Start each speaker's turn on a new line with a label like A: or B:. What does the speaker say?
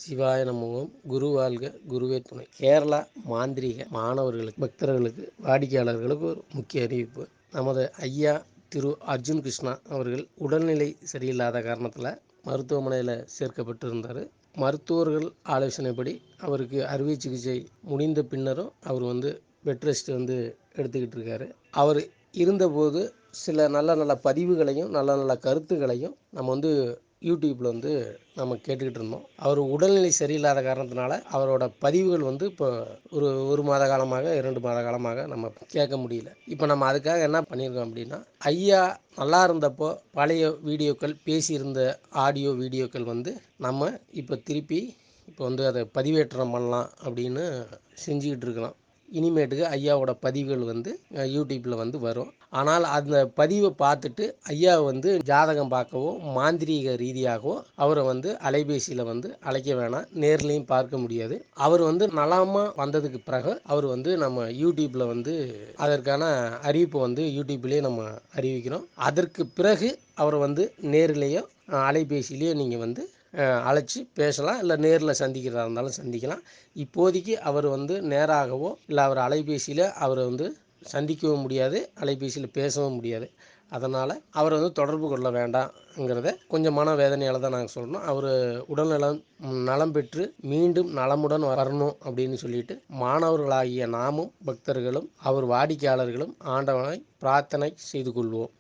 A: சிவாய நமோம். குரு வாழ்க, குருவே துணை. கேரளா மாந்திரீக மாணவர்களுக்கு, பக்தர்களுக்கு, வாடிக்கையாளர்களுக்கு ஒரு முக்கிய அறிவிப்பு. நமது ஐயா திரு அர்ஜுன் கிருஷ்ணா அவர்கள் உடல்நிலை சரியில்லாத காரணத்தில் மருத்துவமனையில் சேர்க்கப்பட்டிருந்தார். மருத்துவர்கள் ஆலோசனைப்படி அவருக்கு அறுவை சிகிச்சை முடிந்த பின்னரும் அவர் பெட் ரெஸ்ட் எடுத்துக்கிட்டு இருக்காரு. அவர் இருந்தபோது சில நல்ல நல்ல பதிவுகளையும் நல்ல நல்ல கருத்துக்களையும் நம்ம யூடியூப்பில் நம்ம கேட்டுக்கிட்டு இருந்தோம். அவர் உடல்நிலை சரியில்லாத காரணத்தினால அவரோட பதிவுகள் இப்போ ஒரு மாத காலமாக 2 மாத காலமாக நம்ம கேட்க முடியல. இப்போ நம்ம அதுக்காக என்ன பண்ணியிருக்கோம் அப்படின்னா, ஐயா நல்லா இருந்தப்போ பழைய வீடியோக்கள், பேசியிருந்த ஆடியோ வீடியோக்கள் நம்ம இப்போ திருப்பி அதை பதிவேற்றம் பண்ணலாம் அப்படின்னு செஞ்சுக்கிட்டு இருக்கிறோம். இனிமேட்டுக்கு ஐயாவோட பதிவுகள் யூடியூப்பில் வரும். ஆனால் அந்த பதிவை பார்த்துட்டு ஐயா ஜாதகம் பார்க்கவோ மாந்திரீக ரீதியாகவோ அவரை அலைபேசியில் அழைக்க வேணாம், நேர்லையும் பார்க்க முடியாது. அவர் நலமாக வந்ததுக்கு பிறகு அவர் நம்ம யூடியூப்பில் அதற்கான அறிவிப்பை யூடியூப்லேயே நம்ம அறிவிக்கிறோம். அதற்கு பிறகு அவர் நேரிலேயோ அலைபேசியிலேயோ நீங்கள் அழைச்சி பேசலாம், இல்லை நேரில் சந்திக்கிறதா இருந்தாலும் சந்திக்கலாம். இப்போதைக்கு அவர் நேராகவோ இல்லை அவர் அலைபேசியில் அவர் சந்திக்கவும் முடியாது, அலைபேசியில் பேசவும் முடியாது. அதனால் அவரை தொடர்பு கொள்ள வேண்டாம்ங்கிறத கொஞ்சம் மனவேதனையால் தான் நாங்கள் சொல்கிறோம். அவர் உடல்நலம் நலம் பெற்று மீண்டும் நலமுடன் வரணும் அப்படின்னு சொல்லிட்டு மாணவர்களாகிய நாமும் பக்தர்களும் அவர் வாடிக்கையாளர்களும் ஆண்டவனை பிரார்த்தனை செய்து கொள்வோம்.